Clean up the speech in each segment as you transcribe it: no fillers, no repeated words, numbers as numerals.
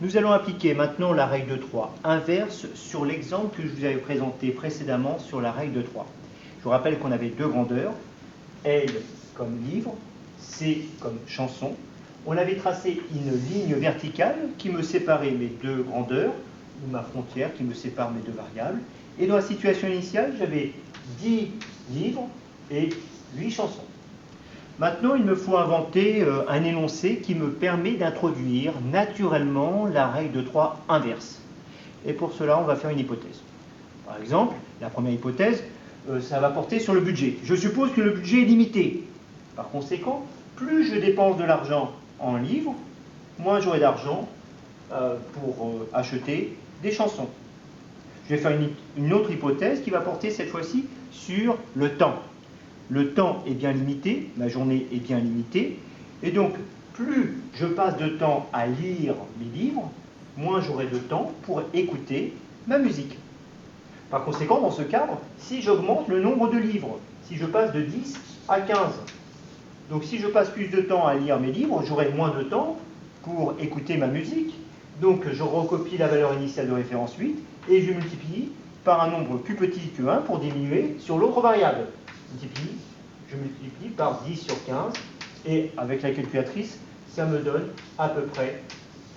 Nous allons appliquer maintenant la règle de 3 inverse sur l'exemple que je vous avais présenté précédemment sur la règle de 3. Je vous rappelle qu'on avait deux grandeurs, L comme livre, C comme chanson. On avait tracé une ligne verticale qui me séparait mes deux grandeurs, ou ma frontière qui me sépare mes deux variables. Et dans la situation initiale, j'avais 10 livres et 8 chansons. Maintenant, il me faut inventer un énoncé qui me permet d'introduire naturellement la règle de 3 inverse. Et pour cela, on va faire une hypothèse. Par exemple, la première hypothèse, ça va porter sur le budget. Je suppose que le budget est limité. Par conséquent, plus je dépense de l'argent en livres, moins j'aurai d'argent pour acheter des chansons. Je vais faire une autre hypothèse qui va porter cette fois-ci sur le temps. Le temps est bien limité, ma journée est bien limitée, et donc plus je passe de temps à lire mes livres, moins j'aurai de temps pour écouter ma musique. Par conséquent, dans ce cadre, si j'augmente le nombre de livres, si je passe de 10 à 15, donc si je passe plus de temps à lire mes livres, j'aurai moins de temps pour écouter ma musique, donc je recopie la valeur initiale de référence 8, et je multiplie par un nombre plus petit que 1 pour diminuer sur l'autre variable. Je multiplie par 10 sur 15, et avec la calculatrice, ça me donne à peu près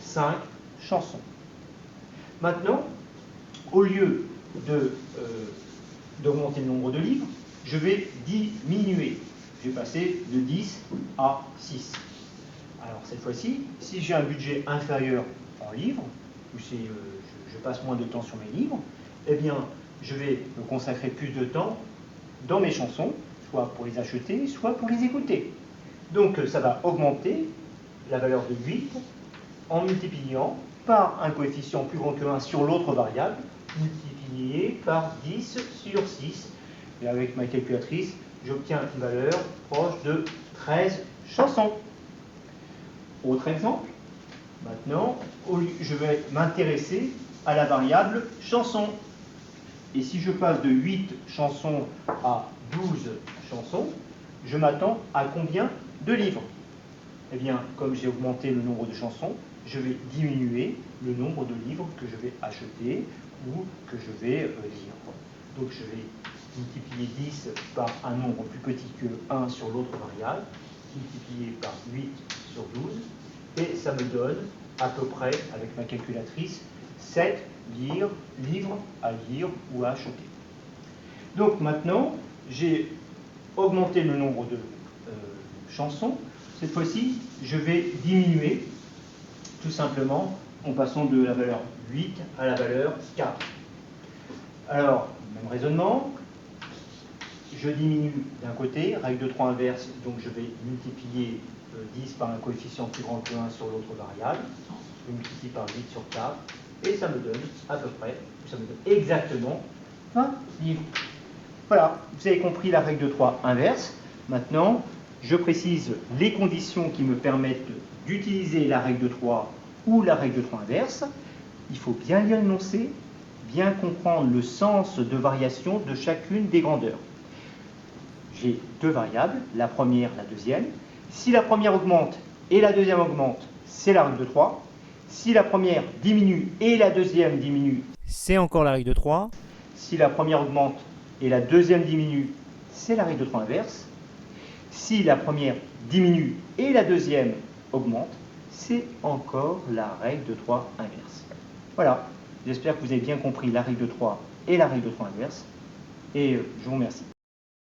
5 chansons. Maintenant, au lieu d'augmenter le nombre de livres, je vais diminuer. Je vais passer de 10 à 6. Alors cette fois-ci, si j'ai un budget inférieur en livres, ou si je passe moins de temps sur mes livres, eh bien, je vais me consacrer plus de temps dans mes chansons, soit pour les acheter, soit pour les écouter. Donc ça va augmenter la valeur de 8 en multipliant par un coefficient plus grand que 1 sur l'autre variable, multiplié par 10 sur 6. Et avec ma calculatrice, j'obtiens une valeur proche de 13 chansons. Autre exemple, maintenant, je vais m'intéresser à la variable chanson. Et si je passe de 8 chansons à 12 chansons, je m'attends à combien de livres? Eh bien, comme j'ai augmenté le nombre de chansons, je vais diminuer le nombre de livres que je vais acheter ou que je vais lire. Donc je vais multiplier 10 par un nombre plus petit que 1 sur l'autre variable, multiplié par 8 sur 12, et ça me donne à peu près, avec ma calculatrice, 7 livres à lire ou à acheter. Donc maintenant, j'ai augmenté le nombre de chansons. Cette fois-ci, je vais diminuer, tout simplement, en passant de la valeur 8 à la valeur 4. Alors, même raisonnement, je diminue d'un côté, règle de 3 inverse, donc je vais multiplier 10 par un coefficient plus grand que 1 sur l'autre variable, je multiplie par 8 sur 4, et ça me donne à peu près, ça me donne exactement 20 livres. Voilà, vous avez compris la règle de 3 inverse. Maintenant, je précise les conditions qui me permettent d'utiliser la règle de 3 ou la règle de 3 inverse. Il faut bien lire l'énoncé, bien comprendre le sens de variation de chacune des grandeurs. J'ai deux variables, la première, la deuxième. Si la première augmente et la deuxième augmente, c'est la règle de 3. Si la première diminue et la deuxième diminue, c'est encore la règle de 3. Si la première augmente et la deuxième diminue, c'est la règle de 3 inverse. Si la première diminue et la deuxième augmente, c'est encore la règle de 3 inverse. Voilà, j'espère que vous avez bien compris la règle de 3 et la règle de 3 inverse. Et je vous remercie.